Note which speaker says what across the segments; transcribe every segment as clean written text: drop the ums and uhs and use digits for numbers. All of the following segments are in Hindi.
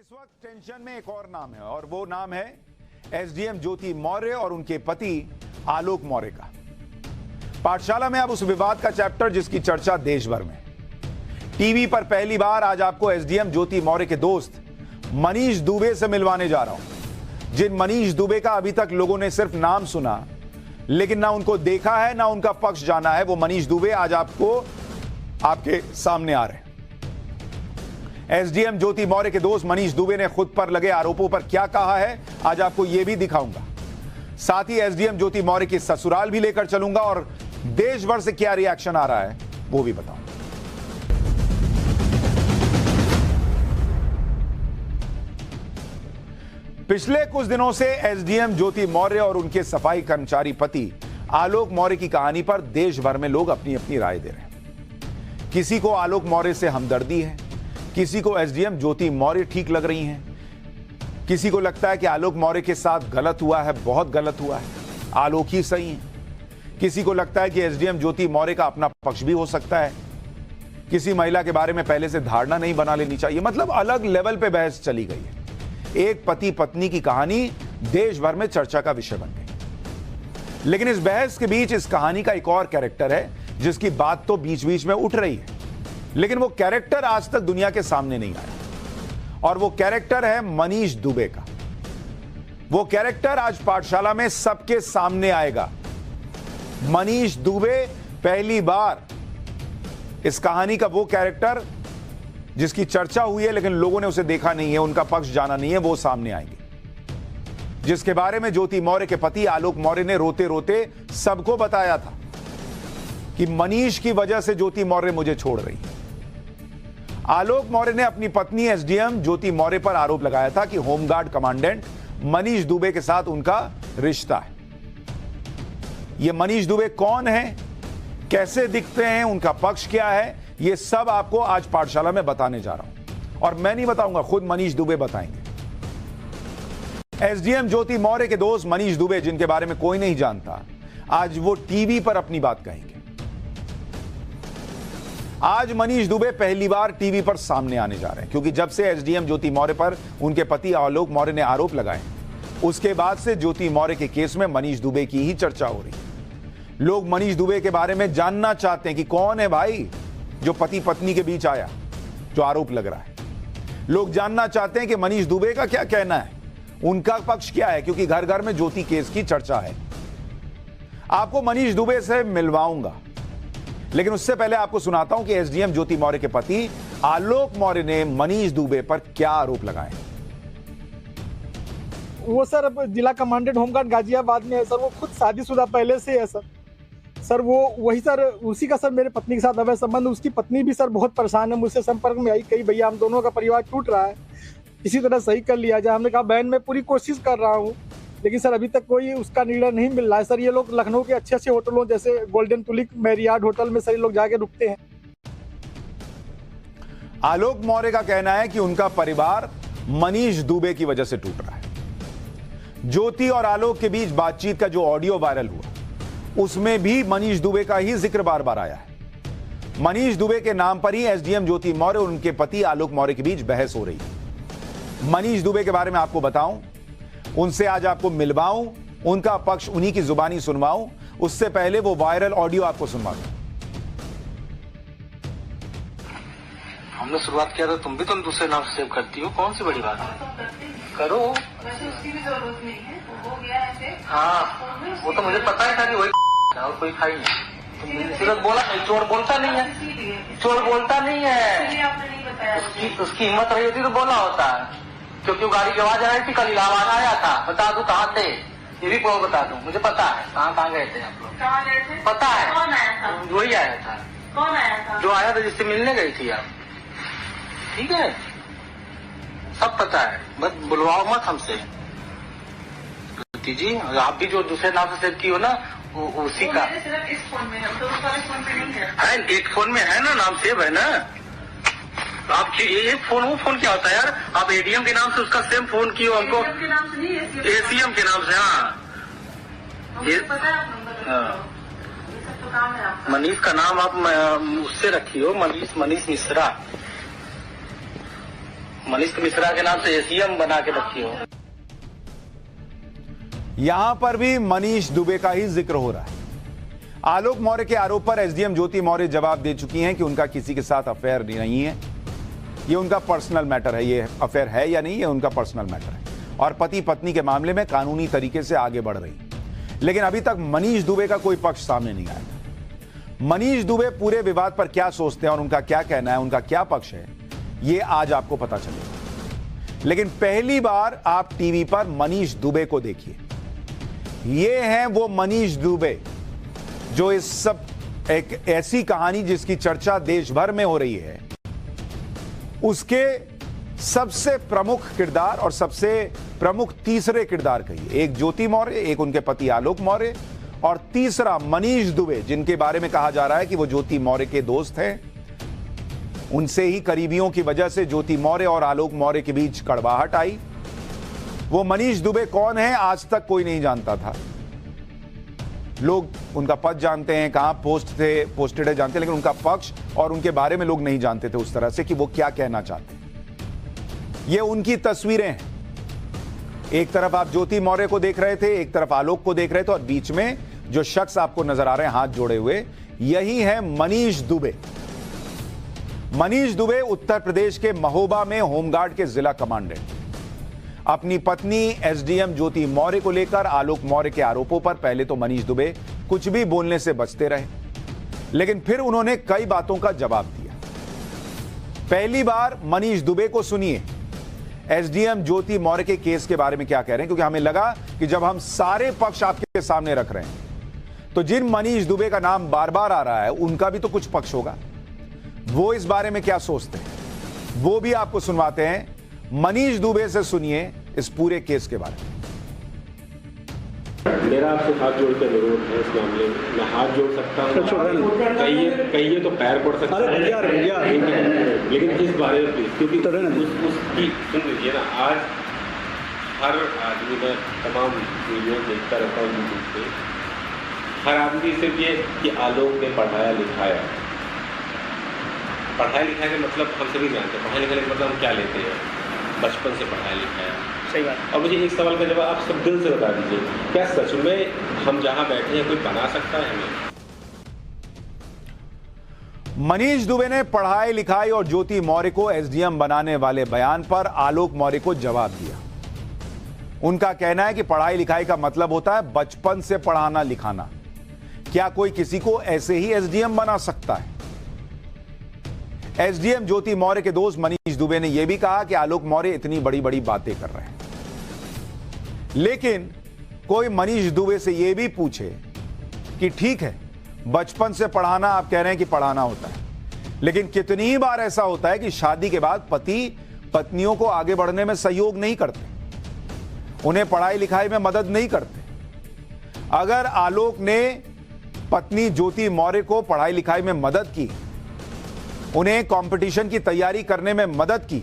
Speaker 1: इस वक्त टेंशन में एक और नाम है और वो नाम है एसडीएम ज्योति मौर्य और उनके पति आलोक मौर्य का। पाठशाला में अब उस विवाद का चैप्टर जिसकी चर्चा देश भर में। टीवी पर पहली बार आज आपको एसडीएम ज्योति मौर्य के दोस्त मनीष दुबे से मिलवाने जा रहा हूं, जिन मनीष दुबे का अभी तक लोगों ने सिर्फ नाम सुना लेकिन ना उनको देखा है ना उनका पक्ष जाना है। वो मनीष दुबे आज आपके सामने आ रहे हैं। एसडीएम ज्योति मौर्य के दोस्त मनीष दुबे ने खुद पर लगे आरोपों पर क्या कहा है आज आपको यह भी दिखाऊंगा। साथ ही एसडीएम ज्योति मौर्य की ससुराल भी लेकर चलूंगा और देश भर से क्या रिएक्शन आ रहा है वो भी बताऊंगा। पिछले कुछ दिनों से एसडीएम ज्योति मौर्य और उनके सफाई कर्मचारी पति आलोक मौर्य की कहानी पर देश भर में लोग अपनी अपनी राय दे रहे हैं। किसी को आलोक मौर्य से हमदर्दी है, किसी को एसडीएम ज्योति मौर्य ठीक लग रही हैं, किसी को लगता है कि आलोक मौर्य के साथ गलत हुआ है, बहुत गलत हुआ है, आलोक ही सही है। किसी को लगता है कि एसडीएम ज्योति मौर्य का अपना पक्ष भी हो सकता है। किसी महिला के बारे में पहले से धारणा नहीं बना लेनी चाहिए। मतलब अलग लेवल पे बहस चली गई है। एक पति पत्नी की कहानी देश भर में चर्चा का विषय बन गई। लेकिन इस बहस के बीच इस कहानी का एक और कैरेक्टर है जिसकी बात तो बीच बीच में उठ रही है, लेकिन वो कैरेक्टर आज तक दुनिया के सामने नहीं आया और वो कैरेक्टर है मनीष दुबे का। वो कैरेक्टर आज पाठशाला में सबके सामने आएगा। मनीष दुबे पहली बार इस कहानी का वो कैरेक्टर जिसकी चर्चा हुई है लेकिन लोगों ने उसे देखा नहीं है, उनका पक्ष जाना नहीं है, वो सामने आएंगे। जिसके बारे में ज्योति मौर्य के पति आलोक मौर्य ने रोते रोते सबको बताया था कि मनीष की वजह से ज्योति मौर्य मुझे छोड़ रही है। आलोक मौर्य ने अपनी पत्नी एसडीएम ज्योति मौर्य पर आरोप लगाया था कि होमगार्ड कमांडेंट मनीष दुबे के साथ उनका रिश्ता है। ये मनीष दुबे कौन है, कैसे दिखते हैं, उनका पक्ष क्या है, ये सब आपको आज पाठशाला में बताने जा रहा हूं। और मैं नहीं बताऊंगा, खुद मनीष दुबे बताएंगे। एसडीएम ज्योति मौर्य के दोस्त मनीष दुबे, जिनके बारे में कोई नहीं जानता, आज वो टीवी पर अपनी बात कहेंगे। आज मनीष दुबे पहली बार टीवी पर सामने आने जा रहे हैं क्योंकि जब से एसडीएम ज्योति मौर्य पर उनके पति आलोक मौर्य ने आरोप लगाए उसके बाद से ज्योति मौर्य के केस में मनीष दुबे की ही चर्चा हो रही है। लोग मनीष दुबे के बारे में जानना चाहते हैं कि कौन है भाई जो पति पत्नी के बीच आया, जो आरोप लग रहा है। लोग जानना चाहते हैं कि मनीष दुबे का क्या कहना है, उनका पक्ष क्या है, क्योंकि घर घर में ज्योति केस की चर्चा है। आपको मनीष दुबे से मिलवाऊंगा, लेकिन उससे पहले आपको सुनाता हूं कि एसडीएम ज्योति मौर्य के पति आलोक मौर्य ने मनीष दुबे पर क्या आरोप लगाए।
Speaker 2: वो सर जिला कमांडेंट होमगार्ड गाजियाबाद में है सर। वो खुद शादीशुदा पहले से है सर वो वही सर, उसी का सर मेरे पत्नी के साथ अवैध संबंध। उसकी पत्नी भी सर बहुत परेशान है, मुझसे संपर्क में आई, कही भैया हम दोनों का परिवार टूट रहा है, इसी तरह सही कर लिया जाए। हमने कहा बहन मैं पूरी कोशिश कर रहा हूँ, लेकिन सर अभी तक कोई उसका निर्णय नहीं मिल रहा है। सर ये लोग लखनऊ के अच्छे अच्छे होटलों जैसे गोल्डन तुलिप, मैरियट होटल में सर लोग जाके रुकते हैं।
Speaker 1: आलोक मौर्य का कहना है कि उनका परिवार मनीष दुबे की वजह से टूट रहा है। ज्योति और आलोक के बीच बातचीत का जो ऑडियो वायरल हुआ उसमें भी मनीष दुबे का ही जिक्र बार बार आया है। मनीष दुबे के नाम पर ही एसडीएम ज्योति मौर्य और उनके पति आलोक मौर्य के बीच बहस हो रही है। मनीष दुबे के बारे में आपको बताऊं, उनसे आज आपको मिलवाऊं, उनका पक्ष उन्हीं की जुबानी सुनवाऊं, उससे पहले वो वायरल ऑडियो आपको सुनवा दूं।
Speaker 3: हमने शुरुआत किया था, तुम भी तुम दूसरे नाम से सेव करती हो, कौन सी बड़ी बात है, करो।
Speaker 4: वैसे उसकी भी जरूरत नहीं है, वो हो गया है।
Speaker 3: हाँ वो तो मुझे पता ही था कि वही और कोई खाई नहीं। सिर्फ बोला, चोर बोलता नहीं है, चोर बोलता नहीं है। उसकी हिम्मत रही होती तो बोला होता है, क्योंकि वो गाड़ी की आवाज आ रही थी, कल इलाहाबाद आया था। बता दूं कहाँ थे, ये भी बता दूं, मुझे पता है कहाँ गए थे आप लोग।
Speaker 4: कहाँ गए थे?
Speaker 3: पता है।
Speaker 4: कौन आया था?
Speaker 3: वही आया था।
Speaker 4: कौन आया था? जो
Speaker 3: आया था जिससे मिलने गई थी आप। ठीक है, सब पता है, बस बुलवाओ मत हमसे जी। आप भी जो दूसरे नाम से सेव की हो ना, उसी का
Speaker 4: सिर्फ इस फोन में है, तो उस वाले फोन में नहीं है।
Speaker 3: एक फोन में है ना, नाम सेव है ना। आप ये फोन, वो फोन क्या होता है यार, आप एडीएम के नाम से उसका सेम फोन की हो हमको,
Speaker 4: एडीएम के नाम से नहीं,
Speaker 3: एसीएम के नाम से। हाँ
Speaker 4: पता है आप नंबर, ये सब तो काम है आपका।
Speaker 3: मनीष का नाम आप उससे रखी हो, मनीष मिश्रा। मनीष मिश्रा के नाम से एसीएम बना के रखी हो।
Speaker 1: यहां पर भी मनीष दुबे का ही जिक्र हो रहा है। आलोक मौर्य के आरोप पर एसडीएम ज्योति मौर्य जवाब दे चुकी हैं कि उनका किसी के साथ अफेयर नहीं है, ये उनका पर्सनल मैटर है। ये अफेयर है या नहीं, ये उनका पर्सनल मैटर है और पति पत्नी के मामले में कानूनी तरीके से आगे बढ़ रही। लेकिन अभी तक मनीष दुबे का कोई पक्ष सामने नहीं आया। मनीष दुबे पूरे विवाद पर क्या सोचते हैं और उनका क्या कहना है, उनका क्या पक्ष है, ये आज आपको पता चलेगा। लेकिन पहली बार आप टीवी पर मनीष दुबे को देखिए। ये हैं वो मनीष दुबे जो इस सब एक ऐसी कहानी जिसकी चर्चा देश भर में हो रही है, उसके सबसे प्रमुख किरदार और सबसे प्रमुख तीसरे किरदार कहिए। एक ज्योति मौर्य, एक उनके पति आलोक मौर्य और तीसरा मनीष दुबे, जिनके बारे में कहा जा रहा है कि वो ज्योति मौर्य के दोस्त हैं। उनसे ही करीबियों की वजह से ज्योति मौर्य और आलोक मौर्य के बीच कड़वाहट आई। वो मनीष दुबे कौन है आज तक कोई नहीं जानता था। लोग उनका पद जानते हैं, कहां पोस्टेड है जानते हैं, लेकिन उनका पक्ष और उनके बारे में लोग नहीं जानते थे उस तरह से कि वो क्या कहना चाहते हैं। ये उनकी तस्वीरें हैं। एक तरफ आप ज्योति मौर्य को देख रहे थे, एक तरफ आलोक को देख रहे थे और बीच में जो शख्स आपको नजर आ रहे हैं हाथ जोड़े हुए, यही है मनीष दुबे। मनीष दुबे उत्तर प्रदेश के महोबा में होमगार्ड के जिला कमांडेंट। अपनी पत्नी एसडीएम ज्योति मौर्य को लेकर आलोक मौर्य के आरोपों पर पहले तो मनीष दुबे कुछ भी बोलने से बचते रहे, लेकिन फिर उन्होंने कई बातों का जवाब दिया। पहली बार मनीष दुबे को सुनिए एसडीएम ज्योति मौर्य के केस के बारे में क्या कह रहे हैं, क्योंकि हमें लगा कि जब हम सारे पक्ष आपके सामने रख रहे हैं तो जिन मनीष दुबे का नाम बार बार आ रहा है उनका भी तो कुछ पक्ष होगा। वो इस बारे में क्या सोचते हैं वो भी आपको सुनवाते हैं। मनीष दुबे से सुनिए इस पूरे केस के बारे में।
Speaker 5: मेरा आपसे हाथ जोड़ के अनुरोध है इस मामले में। मैं हाथ जोड़ सकता हूँ, कहिए तो पैर पड़ सकता है, लेकिन इस बारे में प्लीज, क्योंकि उसकी सुन लीजिए ना। आज हर आदमी, मैं तमाम वीडियो देखता रहता हूँ यूट्यूब पे, हर आदमी सिर्फ ये कि आलोक ने पढ़ाया लिखाया। पढ़ाया लिखाया का मतलब हम सभी जानते हैं। पढ़ाई लिखाई का मतलब हम क्या लेते हैं, बचपन से पढ़ाया लिखाया।
Speaker 2: सही बात।
Speaker 5: और मुझे एक सवाल का जवाब आप सब दिल से बता दीजिए, क्या सच में हम जहां बैठे हैं कोई बना सकता है हमें?
Speaker 1: मनीष दुबे ने पढ़ाई लिखाई और ज्योति मौर्य को एसडीएम बनाने वाले बयान पर आलोक मौर्य को जवाब दिया। उनका कहना है कि पढ़ाई लिखाई का मतलब होता है बचपन से पढ़ाना लिखाना। क्या कोई किसी को ऐसे ही एसडीएम बना सकता है? एसडीएम ज्योति मौर्य के दोस्त मनीष दुबे ने यह भी कहा कि आलोक मौर्य इतनी बड़ी बड़ी बातें कर रहे हैं। लेकिन कोई मनीष दुबे से यह भी पूछे कि ठीक है, बचपन से पढ़ाना आप कह रहे हैं कि पढ़ाना होता है, लेकिन कितनी ही बार ऐसा होता है कि शादी के बाद पति पत्नियों को आगे बढ़ने में सहयोग नहीं करते, उन्हें पढ़ाई लिखाई में मदद नहीं करते। अगर आलोक ने पत्नी ज्योति मौर्य को पढ़ाई लिखाई में मदद की, उन्हें कंपटीशन की तैयारी करने में मदद की,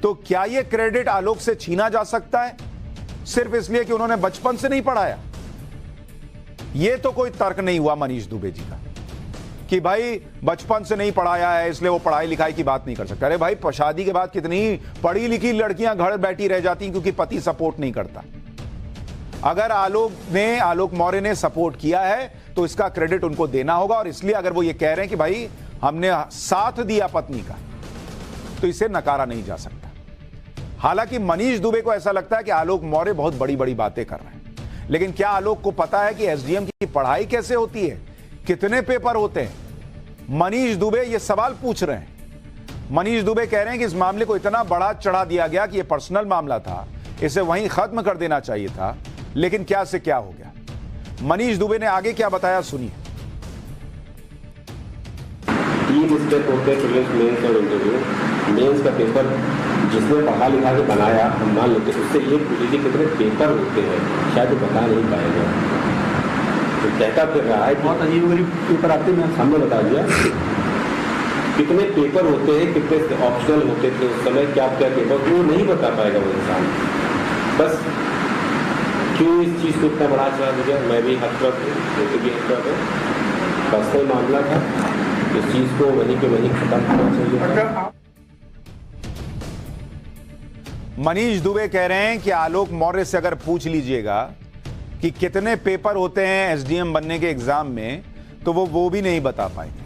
Speaker 1: तो क्या यह क्रेडिट आलोक से छीना जा सकता है सिर्फ इसलिए कि उन्होंने बचपन से नहीं पढ़ाया? यह तो कोई तर्क नहीं हुआ मनीष दुबे जी का कि भाई बचपन से नहीं पढ़ाया है इसलिए वो पढ़ाई लिखाई की बात नहीं कर सकता। अरे भाई, शादी के बाद कितनी पढ़ी लिखी लड़कियां घर बैठी रह जाती क्योंकि पति सपोर्ट नहीं करता। अगर आलोक मौर्य ने सपोर्ट किया है तो इसका क्रेडिट उनको देना होगा, और इसलिए अगर वो ये कह रहे हैं कि भाई हमने साथ दिया पत्नी का, तो इसे नकारा नहीं जा सकता। हालांकि मनीष दुबे को ऐसा लगता है कि आलोक मौर्य बहुत बड़ी बड़ी बातें कर रहे हैं, लेकिन क्या आलोक को पता है कि एसडीएम की पढ़ाई कैसे होती है, कितने पेपर होते हैं? मनीष दुबे ये सवाल पूछ रहे हैं। मनीष दुबे कह रहे हैं कि इस मामले को इतना बड़ा चढ़ा दिया गया कि यह पर्सनल मामला था, इसे वहीं खत्म कर देना चाहिए था, लेकिन क्या से क्या हो गया। मनीष दुबे ने आगे क्या बताया, सुनिए।
Speaker 5: 3 स्टेप होते हैं, प्रीलिम्स, मेंस और इंटरव्यू। मेंस का पेपर जिसने पढ़ा लिखा के बनाया, हम मान लेते हैं, उससे ये पूछ लीजिए कितने पेपर होते हैं, शायद वो बता नहीं पाएगा। तो कहता फिर रहा है बहुत अजीब गरीब पेपर आते हैं, हमने बता दिया कितने पेपर होते हैं, कितने ऑप्शनल होते थे उस समय, क्या क्या पेपर, वो नहीं बता पाएगा वो इंसान। बस क्यों इस चीज़ को इतना बड़ा चढ़ा दिया? मैं भी हतप्रभ हूँ, वो भी हतप्रभ है। पर्सनल मामला था, इस चीज़ को वहीं के वहीं खत्म करना चाहिए।
Speaker 1: मनीष दुबे कह रहे हैं कि आलोक मौर्य से अगर पूछ लीजिएगा कि कितने पेपर होते हैं एसडीएम बनने के एग्जाम में, तो वो भी नहीं बता पाएंगे।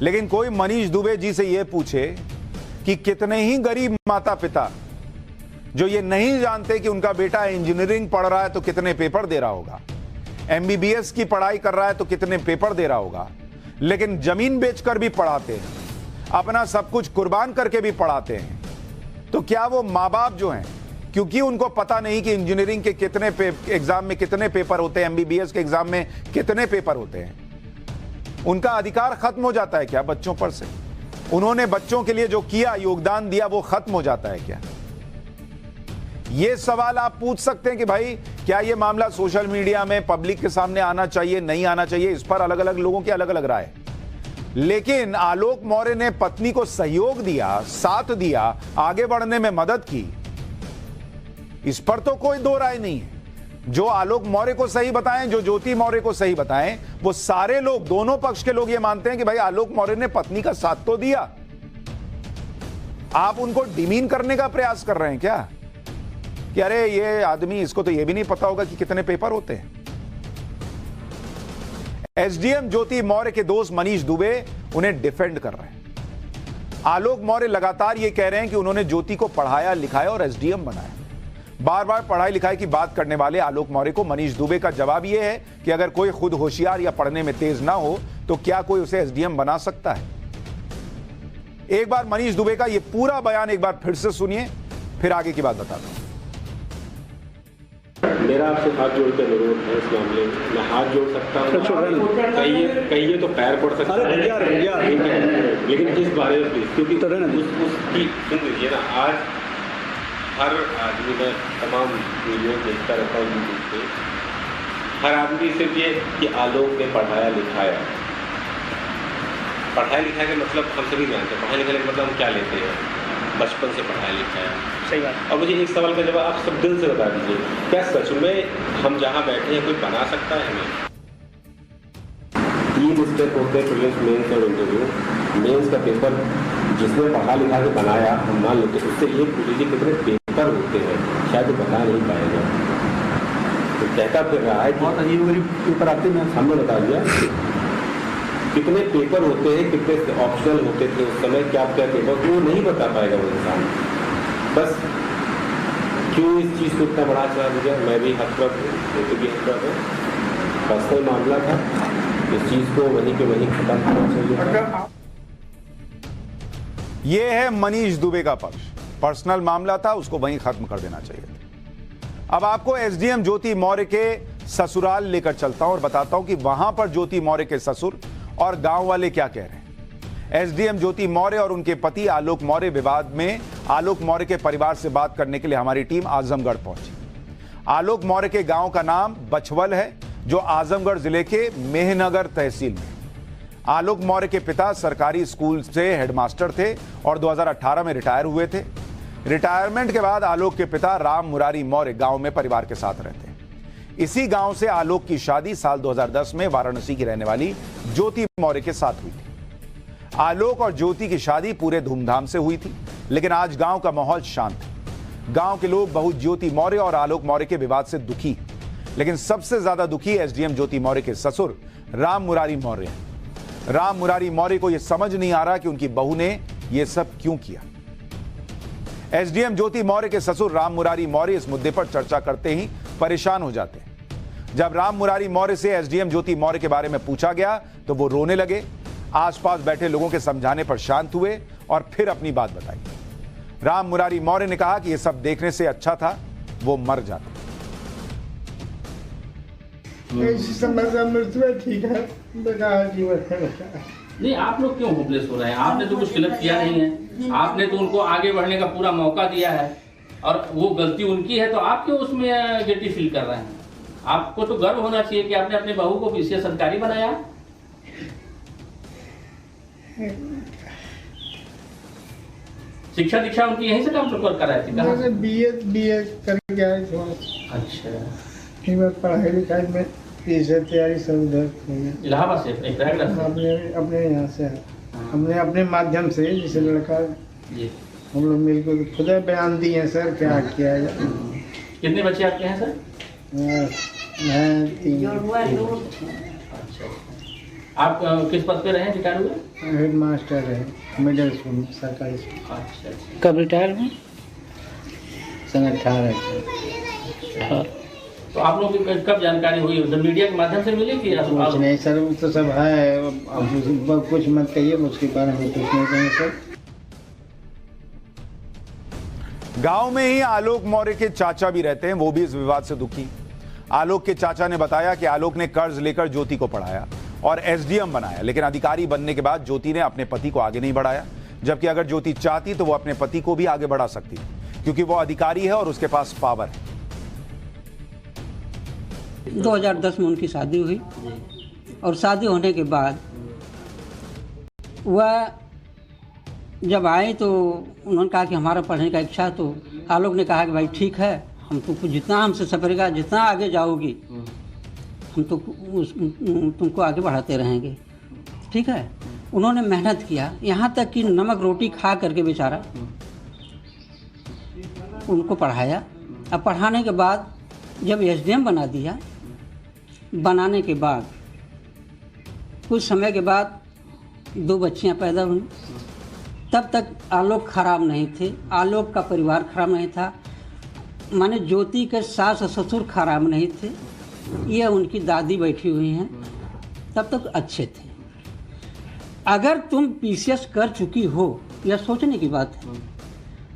Speaker 1: लेकिन कोई मनीष दुबे जी से यह पूछे कि कितने ही गरीब माता पिता जो ये नहीं जानते कि उनका बेटा इंजीनियरिंग पढ़ रहा है तो कितने पेपर दे रहा होगा, एमबीबीएस की पढ़ाई कर रहा है तो कितने पेपर दे रहा होगा, लेकिन जमीन बेचकर भी पढ़ाते हैं, अपना सब कुछ कुर्बान करके भी पढ़ाते हैं, तो क्या वो माँ बाप जो हैं, क्योंकि उनको पता नहीं कि इंजीनियरिंग के कितने एग्जाम में कितने पेपर होते हैं, एमबीबीएस के एग्जाम में कितने पेपर होते हैं, उनका अधिकार खत्म हो जाता है क्या बच्चों पर से? उन्होंने बच्चों के लिए जो किया, योगदान दिया, वो खत्म हो जाता है क्या? ये सवाल आप पूछ सकते हैं कि भाई क्या ये मामला सोशल मीडिया में पब्लिक के सामने आना चाहिए, नहीं आना चाहिए, इस पर अलग अलग लोगों की अलग अलग राय है। लेकिन आलोक मौर्य ने पत्नी को सहयोग दिया, साथ दिया, आगे बढ़ने में मदद की, इस पर तो कोई दो राय नहीं है। जो आलोक मौर्य को सही बताएं, जो ज्योति मौर्य को सही बताएं, वो सारे लोग, दोनों पक्ष के लोग ये मानते हैं कि भाई आलोक मौर्य ने पत्नी का साथ तो दिया। आप उनको डिमीन करने का प्रयास कर रहे हैं क्या कि अरे ये आदमी, इसको तो ये भी नहीं पता होगा कि कितने पेपर होते हैं। एसडीएम ज्योति मौर्य के दोस्त मनीष दुबे उन्हें डिफेंड कर रहे हैं। आलोक मौर्य लगातार ये कह रहे हैं कि उन्होंने ज्योति को पढ़ाया, लिखाया और एसडीएम बनाया। बार बार पढ़ाई लिखाई की बात करने वाले आलोक मौर्य को मनीष दुबे का जवाब यह है कि अगर कोई खुद होशियार या पढ़ने में तेज ना हो तो क्या कोई उसे एसडीएम बना सकता है? एक बार मनीष दुबे का यह पूरा बयान एक बार फिर से सुनिए, फिर आगे की बात बताता हूं।
Speaker 5: मेरा आपसे हाथ जोड़ के अनुरोध है इस मामले में। मैं हाथ जोड़ सकता हूँ, कहिए तो पैर पड़ सकता है, लेकिन इस बारे में क्योंकि उसकी सुन लीजिए ना, आज हर आदमी, मैं तमाम वीडियो देखता रहता हूँ यूट्यूब पे, हर आदमी सिर्फ ये कि आलोक ने पढ़ाया लिखाया। पढ़ाया लिखाया का मतलब हम सभी जानते हैं, पढ़ाई लिखाई का मतलब हम क्या लेते हैं, बचपन से पढ़ाया लिखाया। सही बात। और मुझे एक सवाल का जवाब आप सब दिल से बता दीजिए, क्या सच में हम जहाँ बैठे हैं कोई बना सकता है हमें? 3 स्टेप होते हैं, प्रीलिम्स, मेंस और इंटरव्यू। मेंस का पेपर जिसने पढ़ा लिखा के बनाया, हम मान लेते हैं, उससे ये पूछ लीजिए कितने पेपर होते हैं, शायद वो बता नहीं पाएगा। तो कहता फिर रहा है बहुत अजीब गरीब पेपर आते हैं, हमने बता दिया कितने पेपर होते हैं, कितने ऑप्शनल होते थे उस समय, क्या क्या पेपर, वो नहीं बता पाएगा वो इंसान। बस क्यों इस चीज़ को इतना बड़ा चला दिया? मैं भी हतप्रभ हूँ, तो भी हतप्रभ है, पर्सनल मामला था, इस चीज़ को वहीं के वहीं खत्म करना चाहिए।
Speaker 1: ये है मनीष दुबे का पक्ष, पर्सनल मामला था, उसको वहीं खत्म कर देना चाहिए। अब आपको एसडीएम ज्योति मौर्य के ससुराल लेकर चलता हूं और बताता हूं कि वहां पर ज्योति मौर्य के ससुर और गांव वाले क्या कह रहे हैं। एसडीएम ज्योति मौर्य और उनके पति आलोक मौर्य विवाद में आलोक मौर्य के परिवार से बात करने के लिए हमारी टीम आजमगढ़ पहुंची। आलोक मौर्य के गांव का नाम बछवल है, जो आजमगढ़ जिले के मेहनगर तहसील में। आलोक मौर्य के पिता सरकारी स्कूल से हेडमास्टर थे और 2018 में रिटायर हुए थे। रिटायरमेंट के बाद आलोक के पिता राम मुरारी मौर्य गांव में परिवार के साथ रहते हैं। इसी गांव से आलोक की शादी साल 2010 में वाराणसी की रहने वाली ज्योति मौर्य के साथ हुई थी। आलोक और ज्योति की शादी पूरे धूमधाम से हुई थी, लेकिन आज गांव का माहौल शांत है। गांव के लोग बहुत ज्योति मौर्य और आलोक मौर्य के विवाद से दुखी, लेकिन सबसे ज्यादा दुखी एसडीएम ज्योति मौर्य के ससुर राम मुरारी मौर्य हैं। राम मुरारी मौर्य को यह समझ नहीं आ रहा कि उनकी बहू ने यह सब क्यों किया। एसडीएम ज्योति मौर्य के ससुर राम मुरारी मौर्य इस मुद्दे पर चर्चा करते ही परेशान हो जाते हैं। जब राम मुरारी मौर्य से एसडीएम ज्योति मौर्य के बारे में पूछा गया तो वो रोने लगे। आसपास बैठे लोगों के समझाने पर शांत हुए और फिर अपनी बात बताई। राम मुरारी मौर्य ने कहा कि यह सब देखने से अच्छा था वो मर जाते।
Speaker 2: मृत्यु ठीक है,
Speaker 6: नहीं, आप लोग क्यों होपलेस हो रहे हैं? आपने तो कुछ गलत किया नहीं है, आपने तो उनको आगे बढ़ने का पूरा मौका दिया है और वो गलती उनकी है, तो आप क्यों उसमें गिल्टी फील कर रहे हैं? आपको तो गर्व होना चाहिए कि आपने अपने बहू को बीसीएस अधिकारी बनाया। शिक्षा दीक्षा उनकी यहीं से कंप्लीट कराई थी?
Speaker 2: बीए करके आए थे।
Speaker 6: अच्छा,
Speaker 2: पढ़ाई लिखाई में तैयारी सब उधर
Speaker 6: इलाहाबाद से
Speaker 2: अपने यहाँ से हमने अपने माध्यम से, जैसे लड़का
Speaker 7: हम लोग मिलकर खुद बयान दिए सर, क्या किया जाए।
Speaker 6: कितने बच्चे आपके हैं सर?
Speaker 7: हैं 3।
Speaker 6: अच्छा, आप किस पद पे रहे रिटायर हुए?
Speaker 7: हेड मास्टर है मिडिल स्कूल सरकारी स्कूल।
Speaker 6: अच्छा,
Speaker 8: कब रिटायर हुए?
Speaker 7: सन 18।
Speaker 6: तो आप लोग की कब जानकारी हुई? जब मीडिया के माध्यम से मिली कि
Speaker 7: कुछ नहीं सर, वो तो सब है, अब कुछ मत कहिए, उसके बारे में कुछ नहीं कहेंगे सर।
Speaker 1: गांव में ही आलोक मौर्य के चाचा भी रहते हैं, वो भी इस विवाद से दुखी। आलोक के चाचा ने बताया कि आलोक ने कर्ज लेकर ज्योति को पढ़ाया और एसडीएम बनाया, लेकिन अधिकारी बनने के बाद ज्योति ने अपने पति को आगे नहीं बढ़ाया, जबकि अगर ज्योति चाहती तो वो अपने पति को भी आगे बढ़ा सकती, क्योंकि वो अधिकारी है और उसके पास पावर है।
Speaker 8: 2010 में उनकी शादी हुई और शादी होने के बाद वह जब आए तो उन्होंने कहा कि हमारा पढ़ने का इच्छा है, तो आलोक ने कहा कि भाई ठीक है, हम तुमको जितना हमसे सफरेगा, जितना आगे जाओगी हम तो तुमको आगे बढ़ाते रहेंगे, ठीक है। उन्होंने मेहनत किया, यहाँ तक कि नमक रोटी खा करके बेचारा उनको पढ़ाया। अब पढ़ाने के बाद जब एसडीएम बना दिया, बनाने के बाद कुछ समय के बाद 2 बच्चियां पैदा हुई। तब तक आलोक खराब नहीं थे, आलोक का परिवार खराब नहीं था, माने ज्योति के सास और ससुर खराब नहीं थे, ये उनकी दादी बैठी हुई हैं, तब तक अच्छे थे। अगर तुम पीसीएस कर चुकी हो, यह सोचने की बात है,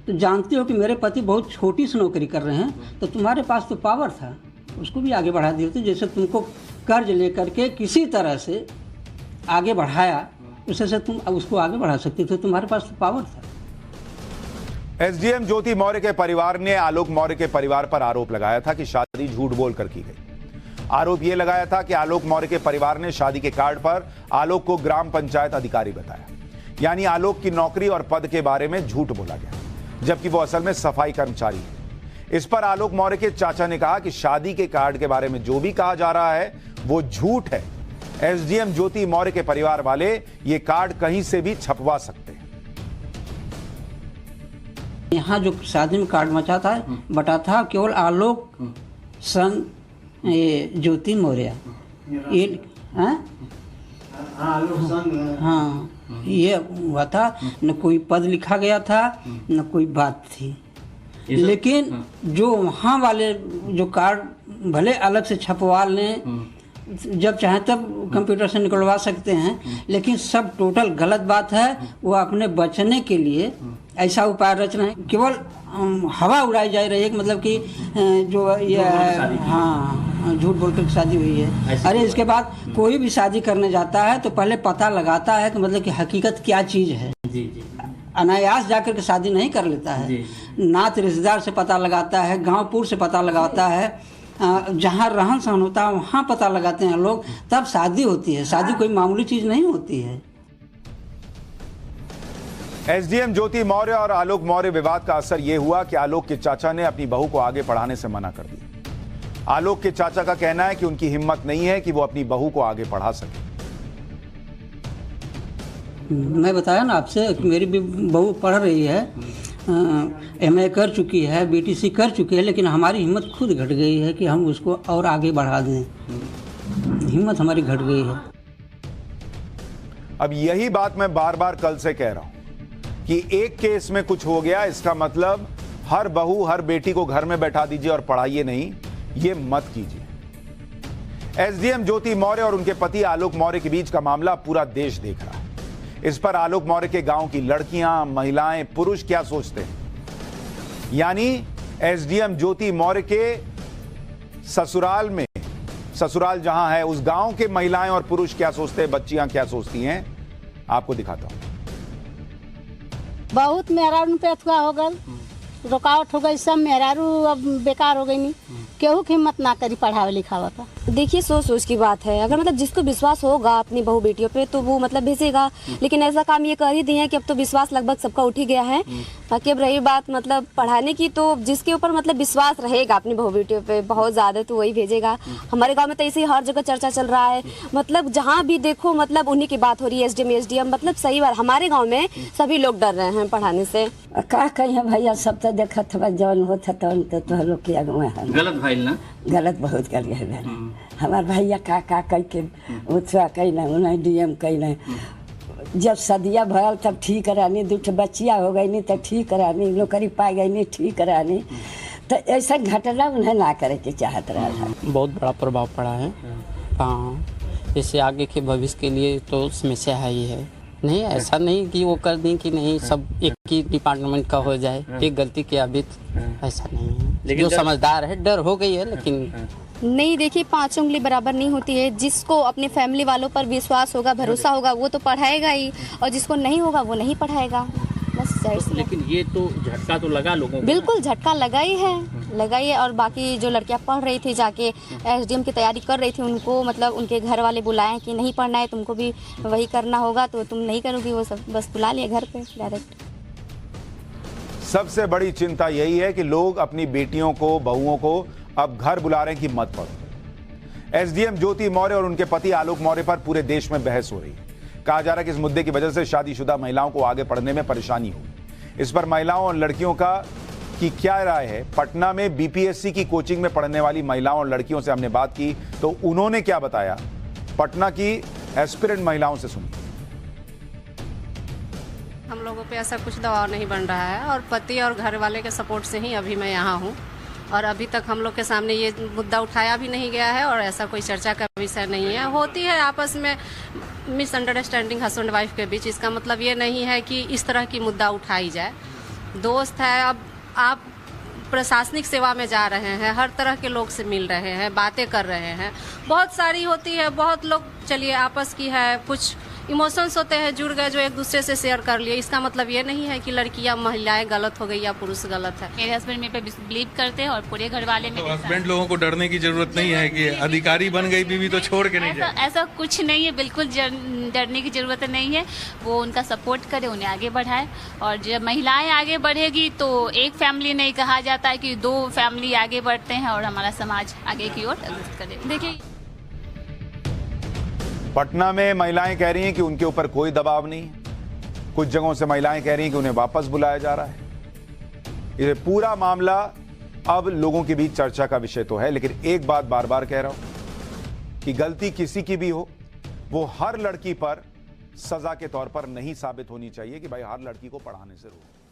Speaker 8: तो जानते हो कि मेरे पति बहुत छोटी सी नौकरी कर रहे हैं, तो तुम्हारे पास तो पावर था, उसको भी आगे बढ़ा दिए थे। जैसे तुमको कर्ज लेकर के किसी तरह से आगे बढ़ाया, उससे से तुम उसको आगे बढ़ा सकते थे, तुम्हारे पास तो पावर था।
Speaker 1: एसडीएम ज्योति मौर्य के परिवार ने आलोक मौर्य के परिवार पर आरोप लगाया था कि शादी झूठ बोलकर की गई। आरोप यह लगाया था कि आलोक मौर्य के परिवार ने शादी के कार्ड पर आलोक को ग्राम पंचायत अधिकारी बताया, यानी आलोक की नौकरी और पद के बारे में झूठ बोला गया, जबकि वो असल में सफाई कर्मचारी है। इस पर आलोक मौर्य के चाचा ने कहा कि शादी के कार्ड के बारे में जो भी कहा जा रहा है वो झूठ है। एसडीएम ज्योति मौर्य के परिवार वाले ये कार्ड कहीं से भी छपवा सकते हैं।
Speaker 8: यहाँ जो शादी में कार्ड बटा था केवल आलोक सन ज्योति मौर्य, ये हाँ ये हुआ था, न कोई पद लिखा गया था, न कोई बात थी। लेकिन जो वहाँ वाले जो कार्ड भले अलग से छपवा लें, जब चाहे तब कंप्यूटर से निकलवा सकते हैं, लेकिन सब टोटल गलत बात है। वो अपने बचने के लिए ऐसा उपाय रच रहे हैं, केवल हवा उड़ाई जा रही है, मतलब कि जो ये है, हाँ झूठ बोलकर शादी हुई है। अरे इसके बाद कोई भी शादी करने जाता है तो पहले पता लगाता है कि मतलब कि हकीकत क्या चीज़ है। अनायास जाकर के शादी नहीं कर लेता है, नात रिश्तेदार से पता लगाता है, गांव-पुर से पता लगाता है, जहाँ रहन सहन होता है वहाँ पता लगाते हैं लोग, तब शादी होती है। शादी कोई मामूली चीज़ नहीं होती है।
Speaker 1: एसडीएम ज्योति मौर्य और आलोक मौर्य विवाद का असर यह हुआ कि आलोक के चाचा ने अपनी बहू को आगे पढ़ाने से मना कर दिया। आलोक के चाचा का कहना है कि उनकी हिम्मत नहीं है कि वो अपनी बहू को आगे पढ़ा सके।
Speaker 8: मैं बताया ना आपसे कि मेरी भी बहू पढ़ रही है, एमए कर चुकी है, बीटीसी कर चुकी है, लेकिन हमारी हिम्मत खुद घट गई है कि हम उसको और आगे बढ़ा दें। हिम्मत हमारी घट गई है।
Speaker 1: अब यही बात मैं बार बार कल से कह रहा हूं कि एक केस में कुछ हो गया, इसका मतलब हर बहू हर बेटी को घर में बैठा दीजिए और पढ़ाइए नहीं, ये मत कीजिए। एसडीएम ज्योति मौर्य और उनके पति आलोक मौर्य के बीच का मामला पूरा देश देख रहा है। इस पर आलोक मौर्य के गांव की लड़कियां, महिलाएं, पुरुष क्या सोचते हैं, यानी एसडीएम ज्योति मौर्य के ससुराल में, ससुराल जहां है उस गांव के महिलाएं और पुरुष क्या सोचते हैं, बच्चियां क्या सोचती हैं, आपको दिखाता हूं।
Speaker 9: बहुत मेहरारू पे अथवा हो गल, रुकावट हो गई, सब मेहरारू अब बेकार हो गई। नहीं केहू की हिम्मत ना करी पढ़ावे लिखावा का।
Speaker 10: देखिए सोच की बात है, अगर मतलब जिसको विश्वास होगा अपनी बहू बेटियों पे तो वो मतलब भेजेगा, लेकिन ऐसा काम ये कर ही दिए हैं कि अब तो विश्वास लगभग सबका उठ ही गया है। बाकी अब रही बात मतलब पढ़ाने की, तो जिसके ऊपर मतलब विश्वास रहेगा अपनी बहू बेटियों पे बहुत ज़्यादा तो वही भेजेगा। हमारे गांव में तो ऐसे ही हर जगह चर्चा चल रहा है, मतलब जहाँ भी देखो मतलब उन्हीं की बात हो रही है, एसडीएम मतलब सही बात। हमारे गाँव में सभी लोग डर रहे हैं पढ़ाने से।
Speaker 8: का कहीं भैया सब तो देखा था जौन होता तो लोग के अगुआ है
Speaker 6: गलत भाई ना,
Speaker 8: गलत बहुत कर गए। हमार भैया का कह के उत्सव कैले उन्हें डीएम कैले, जब सदिया भयल तब ठीक करानी, 2 बच्चिया हो गई तब ठीक करानी, नौकरी पा गई ठीक करानी, तो ऐसा घटना उन्हें ना करे के चाहत रहा था।
Speaker 11: बहुत बड़ा प्रभाव पड़ा है। हाँ, जैसे आगे के भविष्य के लिए तो समस्या है ही है। नहीं ऐसा नहीं कि वो कर दें कि नहीं सब एक ही डिपार्टमेंट का हो जाए, एक गलती किया भी ऐसा नहीं है। लेकिन जो समझदार है डर हो गई है, लेकिन
Speaker 10: नहीं देखिए 5 उंगली बराबर नहीं होती है। जिसको अपने फैमिली वालों पर विश्वास होगा, भरोसा होगा, वो तो पढ़ाएगा ही, और जिसको नहीं होगा वो नहीं पढ़ाएगा, बस।
Speaker 6: लेकिन ये तो झटका तो लगा लोगों को।
Speaker 10: बिल्कुल झटका लगा ही है। और बाकी जो लड़कियां पढ़ रही थी जाके एसडीएम की तैयारी कर रही थी, उनको मतलब उनके घर वाले बुलाए कि नहीं पढ़ना है, तुमको भी वही करना होगा, तो तुम नहीं करोगी वो सब, बस बुला लिए घर पे डायरेक्ट।
Speaker 1: सबसे बड़ी चिंता यही है कि लोग अपनी बेटियों को, बहुओं को अब घर बुला रहे हैं कि मत पढ़ो। एसडीएम ज्योति मौर्य और उनके पति आलोक मौर्य पर पूरे देश में बहस हो रही है। कहा जा रहा है कि इस मुद्दे की वजह से शादीशुदा महिलाओं को आगे पढ़ने में परेशानी होगी। इस पर महिलाओं और लड़कियों की क्या राय है? पटना में बीपीएससी की कोचिंग में पढ़ने वाली महिलाओं और लड़कियों से हमने बात की तो उन्होंने क्या बताया, पटना की एस्पिरेंट महिलाओं से सुनिए।
Speaker 12: हम लोगों पे ऐसा कुछ दबाव नहीं बन रहा है, और पति और घर वाले के सपोर्ट से ही अभी मैं यहाँ हूँ, और अभी तक हम लोग के सामने ये मुद्दा उठाया भी नहीं गया है, और ऐसा कोई चर्चा का विषय नहीं है। होती है आपस में मिसअंडरस्टैंडिंग हस्बैंड वाइफ के बीच, इसका मतलब ये नहीं है कि इस तरह की मुद्दा उठाई जाए। दोस्त है, अब आप प्रशासनिक सेवा में जा रहे हैं, हर तरह के लोग से मिल रहे हैं, बातें कर रहे हैं, बहुत सारी होती है। बहुत लोग चलिए आपस की है, कुछ इमोशंस होते हैं जुड़ गए जो एक दूसरे से शेयर कर लिए, इसका मतलब ये नहीं है कि लड़कियां महिलाएं गलत हो गई या पुरुष गलत है।
Speaker 13: मेरे हस्बैंड मेरे पे बिलीव करते हैं और पूरे घर वाले में।
Speaker 14: तो हस्बैंड लोगों को डरने की जरूरत नहीं है कि अधिकारी बन गई बीवी तो छोड़ के नहीं जाए।
Speaker 13: ऐसा कुछ नहीं है, बिल्कुल डरने की जरूरत नहीं है। वो उनका सपोर्ट करे, उन्हें आगे बढ़ाए, और जब महिलाएं आगे बढ़ेगी तो एक फैमिली नहीं कहा जाता है कि 2 फैमिली आगे बढ़ते हैं और हमारा समाज आगे की ओर अग्रसर करे। देखिए
Speaker 1: पटना में महिलाएं कह रही हैं कि उनके ऊपर कोई दबाव नहीं है। कुछ जगहों से महिलाएं कह रही हैं कि उन्हें वापस बुलाया जा रहा है। ये पूरा मामला अब लोगों के बीच चर्चा का विषय तो है, लेकिन एक बात बार बार कह रहा हूं कि गलती किसी की भी हो, वो हर लड़की पर सजा के तौर पर नहीं साबित होनी चाहिए कि भाई हर लड़की को पढ़ाने से रोको।